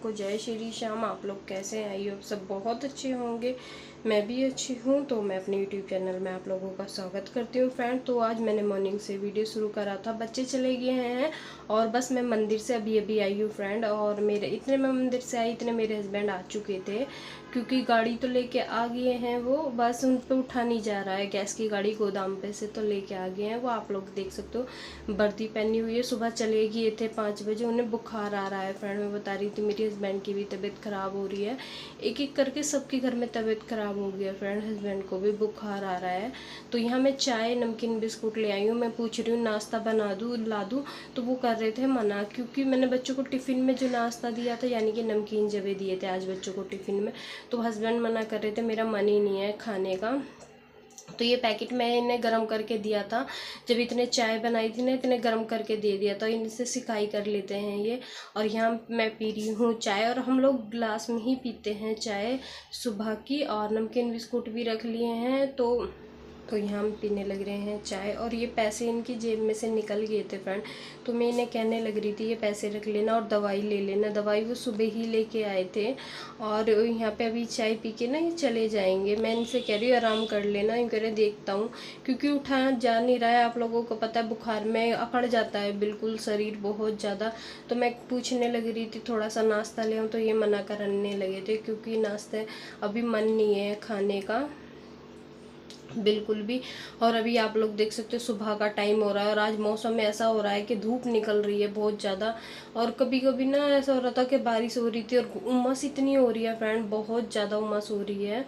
सबको जय श्री श्याम। आप लोग कैसे हैं? आई होप सब बहुत अच्छे होंगे। मैं भी अच्छी हूँ। तो मैं अपने यूट्यूब चैनल में आप लोगों का स्वागत करती हूँ फ्रेंड। तो आज मैंने मॉर्निंग से वीडियो शुरू करा था, बच्चे चले गए हैं और बस मैं मंदिर से अभी आई हूँ फ्रेंड। और मेरे इतने मैं मंदिर से आई इतने मेरे हस्बैंड आ चुके थे, क्योंकि गाड़ी तो लेके आ गए हैं वो, बस उन पे उठा नहीं जा रहा है। गैस की गाड़ी गोदाम पे से तो लेके आ गए हैं वो। आप लोग देख सकते हो वर्दी पहनी हुई है। सुबह चले गए थे 5 बजे, उन्हें बुखार आ रहा है फ्रेंड। मैं बता रही थी मेरी हस्बैंड की भी तबीयत ख़राब हो रही है। एक एक करके सबके घर में तबीयत ख़राब हो गई है फ्रेंड। हस्बैंड को भी बुखार आ रहा है। तो यहाँ मैं चाय नमकीन बिस्कुट ले आई हूँ। मैं पूछ रही हूँ नाश्ता बना दूँ ला दूँ, तो वो कर रहे थे मना, क्योंकि मैंने बच्चों को टिफ़िन में जो नाश्ता दिया था यानी कि नमकीन जबे दिए थे आज बच्चों को टिफ़िन में, तो हस्बैंड मना कर रहे थे, मेरा मन ही नहीं है खाने का। तो ये पैकेट मैं इन्हें गर्म करके दिया था, जब इतने चाय बनाई थी ना इतने गर्म करके दे दिया, तो इनसे सिकाई कर लेते हैं ये। और यहाँ मैं पी रही हूँ चाय, और हम लोग गिलास में ही पीते हैं चाय सुबह की। और नमकीन बिस्कुट भी रख लिए हैं, तो यहाँ हम पीने लग रहे हैं चाय। और ये पैसे इनकी जेब में से निकल गए थे फ्रेंड, तो मैं इन्हें कहने लग रही थी ये पैसे रख लेना और दवाई ले लेना। दवाई वो सुबह ही लेके आए थे, और यहाँ पे अभी चाय पी के ना ये चले जाएंगे। मैं इनसे कह रही हूँ आराम कर लेना, यूँ कह रहे देखता हूँ, क्योंकि उठाया जा नहीं रहा है। आप लोगों को पता है बुखार में अकड़ जाता है बिल्कुल शरीर बहुत ज़्यादा। तो मैं पूछने लग रही थी थोड़ा सा नाश्ता ले आऊँ, तो ये मना करने लगे थे, क्योंकि नाश्ते अभी मन नहीं है खाने का बिल्कुल भी। और अभी आप लोग देख सकते हो सुबह का टाइम हो रहा है, और आज मौसम में ऐसा हो रहा है कि धूप निकल रही है बहुत ज़्यादा। और कभी कभी ना ऐसा हो रहा था कि बारिश हो रही थी, और उमस इतनी हो रही है फ्रेंड, बहुत ज़्यादा उमस हो रही है।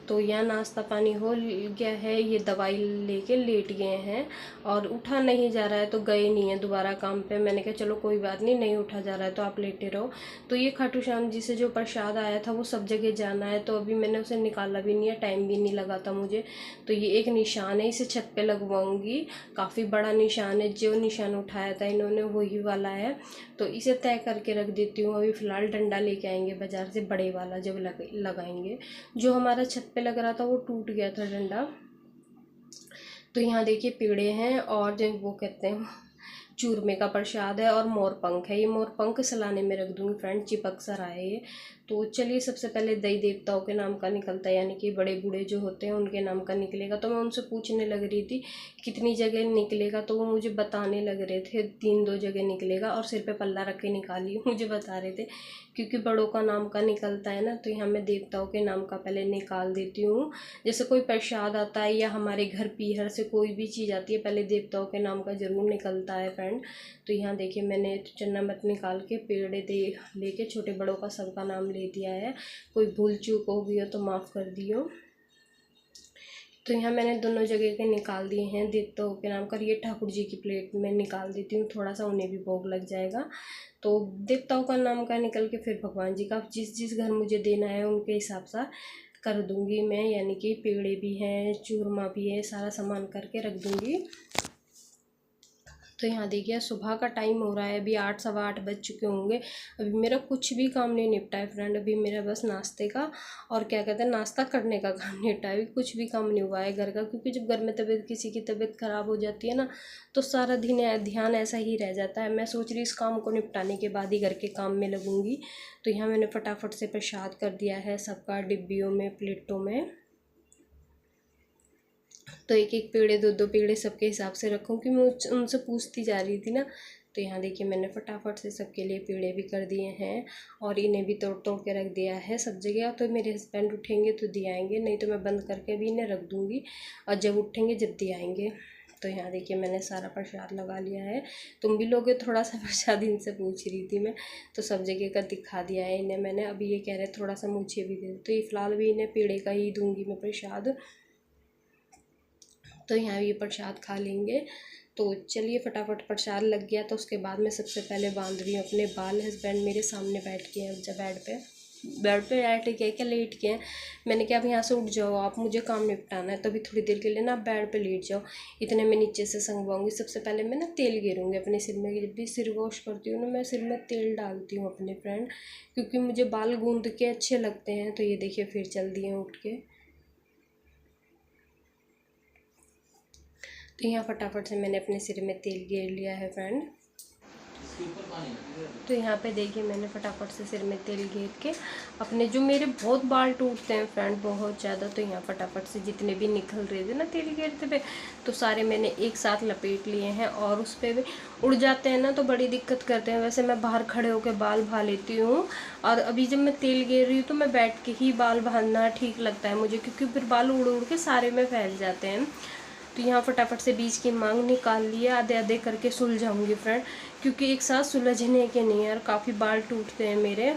तो यहाँ नाश्ता पानी हो गया है, ये दवाई लेके लेट गए हैं और उठा नहीं जा रहा है, तो गए नहीं है दोबारा काम पे। मैंने कहा चलो कोई बात नहीं, नहीं उठा जा रहा है तो आप लेटे रहो। तो ये खाटू श्याम जी से जो प्रसाद आया था वो सब जगह जाना है, तो अभी मैंने उसे निकाला भी नहीं है, टाइम भी नहीं लगा था मुझे। तो ये एक निशान है, इसे छत पे लगवाऊंगी। काफ़ी बड़ा निशान है, जो निशान उठाया था इन्होंने वही वाला है, तो इसे तय करके रख देती हूँ। अभी फ़िलहाल डंडा लेके आएंगे बाज़ार से, बड़े वाला जब लगाएंगे। जो हमारा छत पे लग रहा था वो टूट गया था डंडा। तो यहाँ देखिए पेड़े हैं, और जो वो कहते हैं चूरमे का प्रसाद है, और मोर पंख है। ये मोर पंख सलाने में रख दूँगी फ्रेंड, चिपक सा रहा है ये। तो चलिए सबसे पहले दई देवताओं के नाम का निकलता है, यानी कि बड़े बूढ़े जो होते हैं उनके नाम का निकलेगा। तो मैं उनसे पूछने लग रही थी कितनी जगह निकलेगा, तो वो मुझे बताने लग रहे थे 3-2 जगह निकलेगा। और सिर पे पल्ला रख के निकाली मुझे बता रहे थे, क्योंकि बड़ों का नाम का निकलता है ना। तो यहाँ मैं देवताओं के नाम का पहले निकाल देती हूँ। जैसे कोई प्रसाद आता है या हमारे घर पीहर से कोई भी चीज़ आती है, पहले देवताओं के नाम का ज़रूर निकलता है फ्रेंड। तो यहाँ देखिए मैंने चन्ना मत निकाल के पेड़े दे लेके छोटे बड़ों का सबका नाम ले दिया है। कोई भूल चूक हो गई हो तो माफ़ कर दियो। तो यहाँ मैंने दोनों जगह के निकाल दिए हैं देवताओं के नाम कर। ये ठाकुर जी की प्लेट में निकाल देती हूँ, थोड़ा सा उन्हें भी भोग लग जाएगा। तो देवताओं का नाम का निकल के फिर भगवान जी का जिस जिस घर मुझे देना है उनके हिसाब से कर दूँगी मैं, यानी कि पेड़े भी हैं चूरमा भी है, सारा सामान करके रख दूँगी। तो यहाँ देखिए सुबह का टाइम हो रहा है, अभी 8 सवा 8 बज चुके होंगे। अभी मेरा कुछ भी काम नहीं निपटा है फ्रेंड। अभी मेरा बस नाश्ते का और क्या कहते हैं नाश्ता करने का काम निपटा है, अभी कुछ भी काम नहीं हुआ है घर का। क्योंकि जब घर में तबीयत किसी की तबीयत ख़राब हो जाती है ना, तो सारा दिन ध्यान ऐसा ही रह जाता है। मैं सोच रही इस काम को निपटाने के बाद ही घर के काम में लगूँगी। तो यहाँ मैंने फटाफट से प्रसाद कर दिया है सबका, डिब्बियों में प्लेटों में। तो एक एक पेड़े 2-2 पेड़े सबके हिसाब से रखूँ, कि मैं उनसे पूछती जा रही थी ना। तो यहाँ देखिए मैंने फटाफट से सबके लिए पेड़े भी कर दिए हैं, और इन्हें भी तोड़ तोड़ के रख दिया है सब जगह। तो मेरे हस्बैंड उठेंगे तो दे आएंगे, नहीं तो मैं बंद करके भी इन्हें रख दूँगी, और जब उठेंगे जब दे आएंगे। तो यहाँ देखिए मैंने सारा प्रसाद लगा लिया है। तुम भी लोगे थोड़ा सा प्रसाद, इनसे पूछ रही थी मैं। तो सब जगह का दिखा दिया है इन्हें मैंने। अभी ये कह रहे थोड़ा सा मुझे भी दे दो, तो ये फ़िलहाल भी इन्हें पेड़े का ही दूँगी मैं प्रसाद। तो यहाँ ये प्रसाद खा लेंगे। तो चलिए फटाफट प्रसाद लग गया, तो उसके बाद मैं सबसे पहले बांध रही हूँ अपने बाल। हस्बैंड मेरे सामने बैठ के हैं, जब बेड पे बैठ के क्या लेट के हैं। मैंने कहा अब यहाँ से उठ जाओ आप, मुझे काम निपटाना है, तो अभी थोड़ी देर के लिए ना आप बेड पे लेट जाओ। इतने मैं नीचे से संगवाऊंगी। सबसे पहले मैं ना तेल गिरूँगी अपने सिर में। जब भी सिर वॉश करती हूँ ना मैं सिर में तेल डालती हूँ अपने फ्रेंड, क्योंकि मुझे बाल गूंद के अच्छे लगते हैं। तो ये देखिए फिर चल दिए उठ के। तो यहाँ फटाफट से मैंने अपने सिर में तेल गेर लिया है फ्रेंड। तो यहाँ पे देखिए मैंने फटाफट से सिर में तेल घेर के अपने, जो मेरे बहुत बाल टूटते हैं फ्रेंड बहुत ज़्यादा, तो यहाँ फटाफट से जितने भी निकल रहे थे ना तेल घेरते पे, तो सारे मैंने एक साथ लपेट लिए हैं। और उस पर भी उड़ जाते हैं ना तो बड़ी दिक्कत करते हैं। वैसे मैं बाहर खड़े होकर बाल भा लेती हूँ, और अभी जब मैं तेल घेर रही हूँ तो मैं बैठ के ही बाल बांधना ठीक लगता है मुझे, क्योंकि फिर बाल उड़ उड़ के सारे में फैल जाते हैं। तो यहाँ फटाफट से बीच की मांग निकाल लिया, आधे आधे करके सुलझाऊंगी फ्रेंड, क्योंकि एक साथ सुलझने के नहीं यार, काफ़ी बाल टूटते हैं मेरे।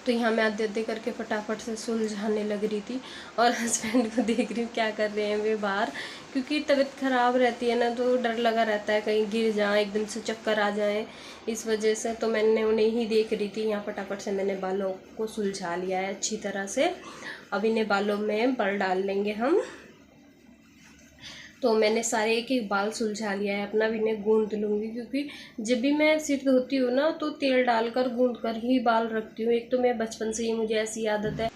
तो यहाँ मैं आधे आधे करके फटाफट से सुलझाने लग रही थी, और हस्बैंड को देख रही हूँ क्या कर रहे हैं वे बाहर, क्योंकि तबीयत ख़राब रहती है ना तो डर लगा रहता है कहीं गिर जाए, एकदम से चक्कर आ जाए, इस वजह से तो मैंने उन्हें ही देख रही थी। यहाँ फटाफट से मैंने बालों को सुलझा लिया है अच्छी तरह से। अब इन्हें बालों में बल डाल लेंगे हम। तो मैंने सारे एक एक बाल सुलझा लिया है अपना, भी इन्हें गूंद लूँगी, क्योंकि जब भी मैं सिर धोती हूँ ना तो तेल डालकर गूंद कर ही बाल रखती हूँ। एक तो मैं बचपन से ही मुझे ऐसी आदत है,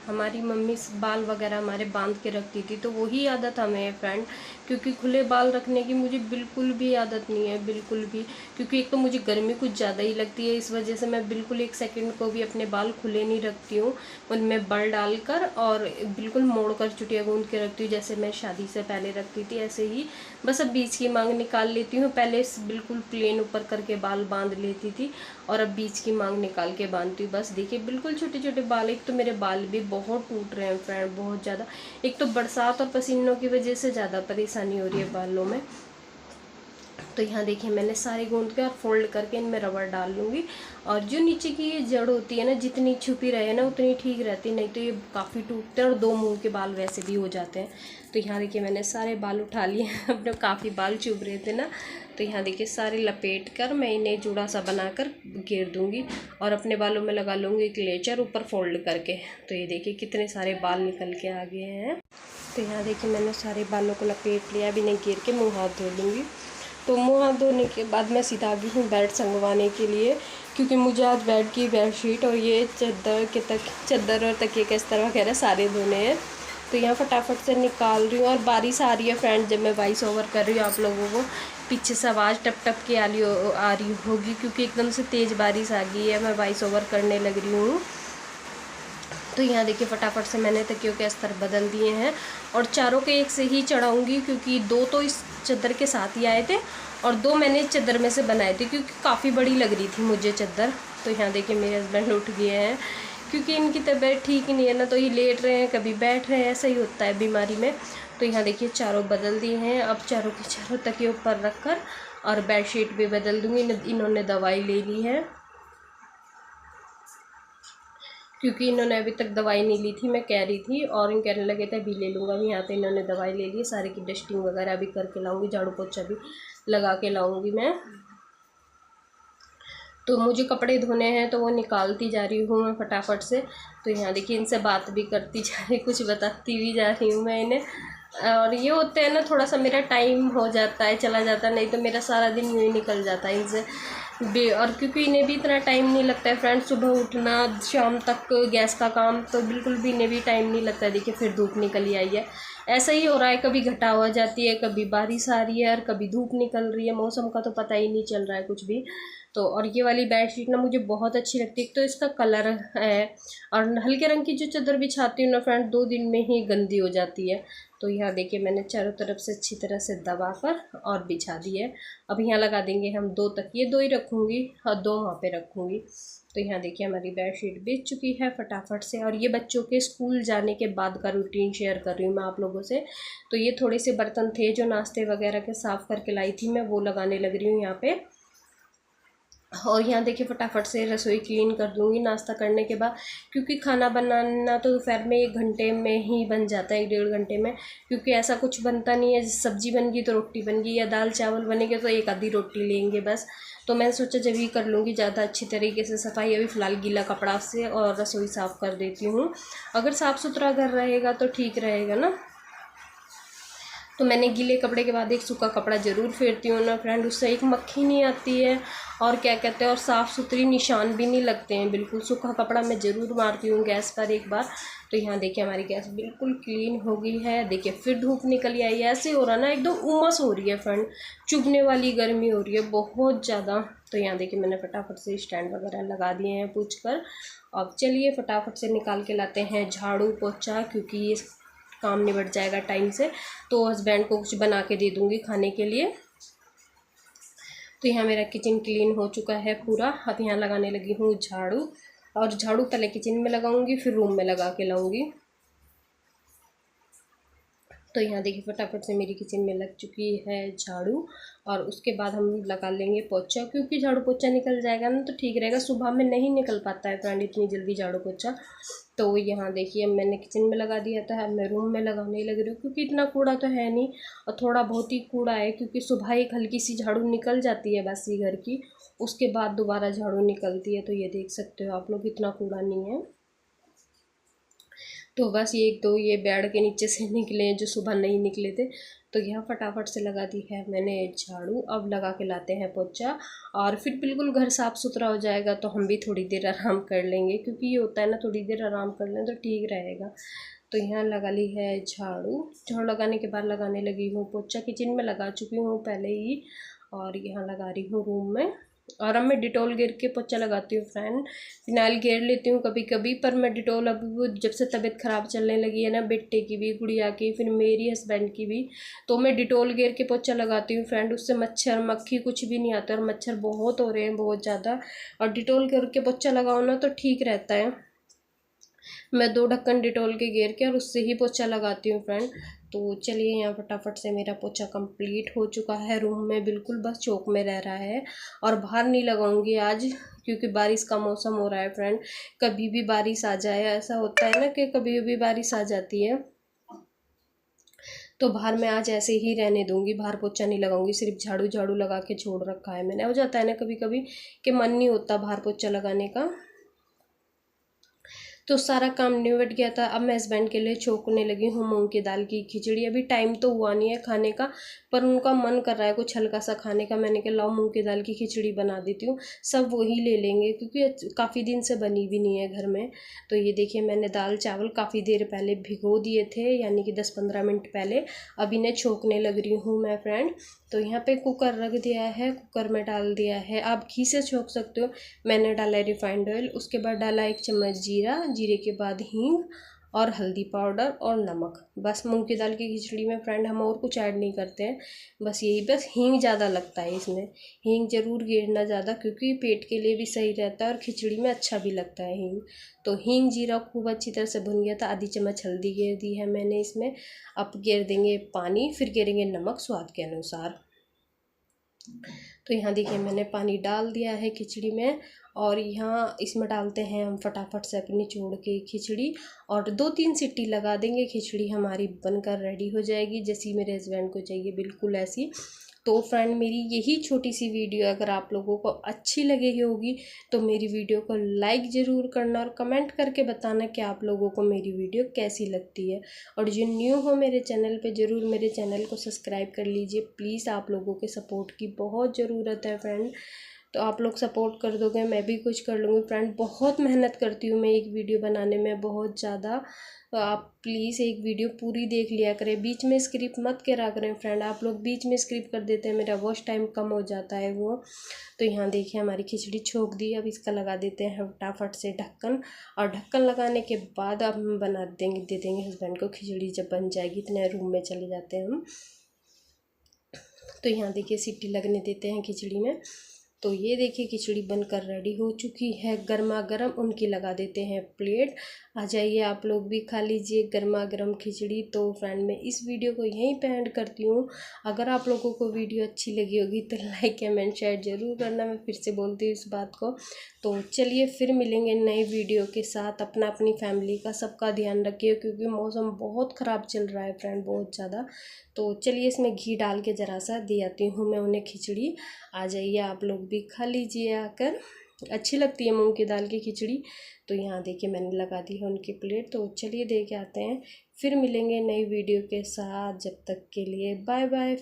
हमारी मम्मी बाल वगैरह हमारे बांध के रखती थी, तो वही आदत हमें है फ्रेंड, क्योंकि खुले बाल रखने की मुझे बिल्कुल भी आदत नहीं है, बिल्कुल भी। क्योंकि एक तो मुझे गर्मी कुछ ज़्यादा ही लगती है, इस वजह से मैं बिल्कुल एक सेकंड को भी अपने बाल खुले नहीं रखती हूँ, उनमें बल डालकर और बिल्कुल मोड़ कर चुटिया गूंद के रखती हूँ, जैसे मैं शादी से पहले रखती थी ऐसे ही। बस अब बीच की मांग निकाल लेती हूँ, पहले बिल्कुल प्लेन ऊपर करके बाल बांध लेती थी, और अब बीच की मांग निकाल के बांधती हूँ। बस देखिए बिल्कुल छोटे छोटे बाल। एक तो मेरे बाल भी बहुत टूट रहे हैं फ्रेंड, बहुत ज़्यादा। एक तो बरसात और पसीनों की वजह से ज़्यादा परेशानी हो रही है बालों में। तो यहाँ देखिए मैंने सारे गूंद के और फोल्ड करके इनमें रबड़ डाल लूँगी। और जो नीचे की ये जड़ होती है ना, जितनी छुपी रहे ना उतनी ठीक रहती, नहीं तो ये काफ़ी टूटते हैं, और दो मुंह के बाल वैसे भी हो जाते हैं। तो यहाँ देखिए मैंने सारे बाल उठा लिए हैं अपने, काफ़ी बाल चुभ रहे थे ना, तो यहाँ देखिए सारे लपेट कर मैं इन्हें जुड़ा सा बनाकर घेर दूँगी, और अपने बालों में लगा लूँगी क्लेचर ऊपर फोल्ड करके। तो ये देखिए कितने सारे बाल निकल के आ गए हैं। तो यहाँ देखिए मैंने सारे बालों को लपेट लिया, अब इन्हें घेर के मुँह हाथ धो लूँगी। तो मुँह हाथ धोने के बाद मैं सीधा आ गई हूँ बेड संगवाने के लिए, क्योंकि मुझे आज बेड की बेडशीट और ये चादर और तकिए के अस्तर वगैरह सारे धोने हैं। तो यहाँ फटाफट से निकाल रही हूँ, और बारिश आ रही है फ्रेंड, जब मैं वॉइस ओवर कर रही हूँ आप लोगों को पीछे से आवाज़ टप टप की आ रही होगी, क्योंकि एकदम से तेज़ बारिश आ गई है, मैं वॉइस ओवर करने लग रही हूँ। तो यहाँ देखिए फटाफट से मैंने तकियों के अस्तर बदल दिए हैं, और चारों के एक से ही चढ़ाऊँगी, क्योंकि दो तो इस चादर के साथ ही आए थे, और दो मैंने चादर में से बनाए थे, क्योंकि काफ़ी बड़ी लग रही थी मुझे चादर। तो यहाँ देखिए मेरे हस्बैंड उठ गए हैं, क्योंकि इनकी तबीयत ठीक नहीं है ना, तो ये लेट रहे हैं कभी बैठ रहे हैं, ऐसा ही होता है बीमारी में। तो यहाँ देखिए चारों बदल दिए हैं, अब चारों के चारों तकिए ऊपर रख कर और बेडशीट भी बदल दूँगी। इन्होंने दवाई ले ली है, क्योंकि इन्होंने अभी तक दवाई नहीं ली थी, मैं कह रही थी, और इन कहने लगे थे अभी ले लूँगा। अभी यहाँ पे इन्होंने दवाई ले ली, सारे की डस्टिंग वगैरह भी करके लाऊंगी, झाड़ू पोछा भी लगा के लाऊंगी मैं। तो मुझे कपड़े धोने हैं तो वो निकालती जा रही हूँ मैं फटाफट से। तो यहाँ देखिए इनसे बात भी करती जा रही, कुछ बताती भी जा रही हूँ मैं इन्हें। और ये होते हैं ना, थोड़ा सा मेरा टाइम हो जाता है, चला जाता है, नहीं तो मेरा सारा दिन यूँ ही निकल जाता है इनसे भी। और क्योंकि इन्हें भी इतना टाइम नहीं लगता है फ्रेंड्स, सुबह उठना शाम तक गैस का काम, तो बिल्कुल भी इन्हें भी टाइम नहीं लगता है। देखिए फिर धूप निकल आई है, ऐसा ही हो रहा है, कभी घटा हो जाती है, कभी बारिश आ रही है, और कभी धूप निकल रही है, मौसम का तो पता ही नहीं चल रहा है कुछ भी। तो और ये वाली बेडशीट ना मुझे बहुत अच्छी लगती है, तो इसका कलर है, और हल्के रंग की जो चादर बिछाती हूँ ना फ्रेंड 2 दिन में ही गंदी हो जाती है। तो यहाँ देखिए मैंने चारों तरफ से अच्छी तरह से दबाकर और बिछा दी है। अब यहाँ लगा देंगे हम 2 तकिए, 2 ही रखूँगी और 2 वहाँ पे रखूँगी। तो यहाँ देखिए हमारी बेडशीट बिछ चुकी है फटाफट से। और ये बच्चों के स्कूल जाने के बाद का रूटीन शेयर कर रही हूँ मैं आप लोगों से। तो ये थोड़े से बर्तन थे जो नाश्ते वगैरह के साफ़ करके लाई थी मैं, वो लगाने लग रही हूँ यहाँ पे। और यहाँ देखिए फटाफट से रसोई क्लीन कर दूँगी नाश्ता करने के बाद, क्योंकि खाना बनाना तो दोपहर में 1 घंटे में ही बन जाता है, 1 डेढ़ घंटे में, क्योंकि ऐसा कुछ बनता नहीं है। सब्जी बन गई तो रोटी बन गई, या दाल चावल बनेंगे तो एक आधी रोटी लेंगे बस। तो मैंने सोचा जब ही कर लूँगी ज़्यादा अच्छी तरीके से सफाई। अभी फ़िलहाल गीला कपड़ा से और रसोई साफ़ कर देती हूँ, अगर साफ़ सुथरा घर रहेगा तो ठीक रहेगा ना। तो मैंने गीले कपड़े के बाद एक सूखा कपड़ा ज़रूर फेरती हूँ ना फ्रेंड, उससे एक मक्खी नहीं आती है और क्या कहते हैं और साफ़ सुथरी निशान भी नहीं लगते हैं। बिल्कुल सूखा कपड़ा मैं ज़रूर मारती हूँ गैस पर एक बार। तो यहाँ देखिए हमारी गैस बिल्कुल क्लीन हो गई है। देखिए फिर धूप निकल आई है, ऐसे हो रहा ना एकदम उमस हो रही है फ्रेंड, चुभने वाली गर्मी हो रही है बहुत ज़्यादा। तो यहाँ देखिए मैंने फटाफट से स्टैंड वगैरह लगा दिए हैं पूछ कर। अब चलिए फटाफट से निकाल के लाते हैं झाड़ू पोछा, क्योंकि ये काम निबट जाएगा टाइम से, तो हस्बैंड को कुछ बना के दे दूँगी खाने के लिए। तो यहाँ मेरा किचन क्लीन हो चुका है पूरा। अब यहाँ लगाने लगी हूँ झाड़ू, और झाड़ू पहले किचन में लगाऊंगी फिर रूम में लगा के लाऊंगी। तो यहाँ देखिए फटाफट से मेरी किचन में लग चुकी है झाड़ू, और उसके बाद हम लगा लेंगे पोछा, क्योंकि झाड़ू पोछा निकल जाएगा ना तो ठीक रहेगा। सुबह में नहीं निकल पाता है फ्रेंड इतनी जल्दी झाड़ू पोछा। तो यहाँ देखिए मैंने किचन में लगा दिया था, अब मैं रूम में लगाने लग रही हूँ, क्योंकि इतना कूड़ा तो है नहीं और थोड़ा बहुत ही कूड़ा है, क्योंकि सुबह एक हल्की सी झाड़ू निकल जाती है बस ये घर की, उसके बाद दोबारा झाड़ू निकलती है। तो ये देख सकते हो आप लोग, इतना कूड़ा नहीं है। तो बस ये एक दो ये बेड के नीचे से निकले हैं जो सुबह नहीं निकले थे। तो यहाँ फटाफट से लगा दी है मैंने झाड़ू। अब लगा के लाते हैं पोछा, और फिर बिल्कुल घर साफ़ सुथरा हो जाएगा तो हम भी थोड़ी देर आराम कर लेंगे, क्योंकि ये होता है ना थोड़ी देर आराम कर लें तो ठीक रहेगा। तो यहाँ लगा ली है झाड़ू। झाड़ू लगाने के बाद लगाने लगी हूँ पोछा। किचन में लगा चुकी हूँ पहले ही, और यहाँ लगा रही हूँ रूम में। और अब मैं डिटॉल घेर के पोछा लगाती हूँ फ्रेंड। फिनाइल घेर लेती हूँ कभी कभी, पर मैं डिटॉल अभी वो जब से तबीयत ख़राब चलने लगी है ना, बेटे की भी, गुड़िया की, फिर मेरी हस्बैंड की भी, तो मैं डिटॉल घेर के पोछा लगाती हूँ फ्रेंड। उससे मच्छर मक्खी कुछ भी नहीं आता, और मच्छर बहुत हो रहे हैं बहुत ज़्यादा, और डिटॉल घेर के पोछा लगाओ ना तो ठीक रहता है। मैं 2 ढक्कन डिटॉल के घेर के और उससे ही पोछा लगाती हूँ फ्रेंड। तो चलिए यहाँ फटाफट से मेरा पोछा कंप्लीट हो चुका है। रूम में बिल्कुल बस चौक में रह रहा है, और बाहर नहीं लगाऊंगी आज, क्योंकि बारिश का मौसम हो रहा है फ्रेंड। कभी भी बारिश आ जाए, ऐसा होता है ना कि कभी भी बारिश आ जाती है। तो बाहर मैं आज ऐसे ही रहने दूंगी, बाहर पोछा नहीं लगाऊंगी, सिर्फ झाड़ू झाड़ू लगा के छोड़ रखा है मैंने। हो जाता है ना कभी कभी कि मन नहीं होता बाहर पोछा लगाने का। तो सारा काम निपट गया था। अब मैं हस्बैंड के लिए छोकने लगी हूँ मूंग की दाल की खिचड़ी। अभी टाइम तो हुआ नहीं है खाने का, पर उनका मन कर रहा है कुछ हल्का सा खाने का। मैंने कहा लाओ मूंग की दाल की खिचड़ी बना देती हूँ, सब वही ले लेंगे, क्योंकि काफ़ी दिन से बनी भी नहीं है घर में। तो ये देखिए मैंने दाल चावल काफ़ी देर पहले भिगो दिए थे, यानी कि 10-15 मिनट पहले। अब इन्हें छोकने लग रही हूँ मैं फ्रेंड। तो यहाँ पे कुकर रख दिया है, कुकर में डाल दिया है, आप घी से छोक सकते हो। मैंने डाला है रिफाइंड ऑयल, उसके बाद डाला 1 चम्मच जीरा, जीरे के बाद हींग और हल्दी पाउडर और नमक। बस मूंग की दाल की खिचड़ी में फ्रेंड हम और कुछ ऐड नहीं करते हैं, बस यही, बस हींग ज़्यादा लगता है इसमें। हींग ज़रूर गिरना ज़्यादा, क्योंकि पेट के लिए भी सही रहता है और खिचड़ी में अच्छा भी लगता है हींग। तो हींग जीरा खूब अच्छी तरह से भुन गया था। आधी चम्मच हल्दी गिर दी है मैंने इसमें। अब गिर देंगे पानी, फिर गिरेंगे नमक स्वाद के अनुसार। तो यहाँ देखिए मैंने पानी डाल दिया है खिचड़ी में, और यहाँ इसमें डालते हैं हम फटाफट से अपनी निचोड़ के खिचड़ी, और 2-3 सीटी लगा देंगे, खिचड़ी हमारी बनकर रेडी हो जाएगी, जैसी मेरे हस्बैंड को चाहिए बिल्कुल ऐसी। तो फ्रेंड मेरी यही छोटी सी वीडियो अगर आप लोगों को अच्छी लगी होगी तो मेरी वीडियो को लाइक ज़रूर करना, और कमेंट करके बताना कि आप लोगों को मेरी वीडियो कैसी लगती है। और जो न्यू हो मेरे चैनल पे ज़रूर मेरे चैनल को सब्सक्राइब कर लीजिए प्लीज़। आप लोगों के सपोर्ट की बहुत ज़रूरत है फ्रेंड, तो आप लोग सपोर्ट कर दोगे मैं भी कुछ कर लूँगी फ्रेंड। बहुत मेहनत करती हूँ मैं एक वीडियो बनाने में, बहुत ज़्यादा। तो आप प्लीज़ एक वीडियो पूरी देख लिया करें, बीच में स्किप मत करा करें फ्रेंड। आप लोग बीच में स्किप कर देते हैं, मेरा वॉच टाइम कम हो जाता है वो। तो यहाँ देखिए हमारी खिचड़ी छोक दी। अब इसका लगा देते हैं फटाफट से ढक्कन, और ढक्कन लगाने के बाद अब हम बना देंगे, दे देंगे हस्बैंड को खिचड़ी। जब बन जाएगी इतने रूम में चले जाते हैं हम। तो यहाँ देखिए सीटी लगने देते हैं खिचड़ी में। तो ये देखिए खिचड़ी बनकर रेडी हो चुकी है, गर्मा गर्म। उनकी लगा देते हैं प्लेट। आ जाइए आप लोग भी खा लीजिए गर्मा गर्म खिचड़ी। तो फ्रेंड मैं इस वीडियो को यहीं पे एंड करती हूँ। अगर आप लोगों को वीडियो अच्छी लगी होगी तो लाइक कमेंट शेयर ज़रूर करना, मैं फिर से बोलती हूँ इस बात को। तो चलिए फिर मिलेंगे नए वीडियो के साथ। अपना अपनी फैमिली का सबका ध्यान रखिए, क्योंकि मौसम बहुत ख़राब चल रहा है फ्रेंड, बहुत ज़्यादा। तो चलिए इसमें घी डाल के ज़रा सा दे आती हूँ मैं उन्हें खिचड़ी। आ जाइए आप लोग भी खा लीजिए आकर। अच्छी लगती है मूंग की दाल की खिचड़ी। तो यहाँ देखिए मैंने लगा दी है उनकी प्लेट। तो चलिए दे के आते हैं, फिर मिलेंगे नई वीडियो के साथ। जब तक के लिए बाय बाय।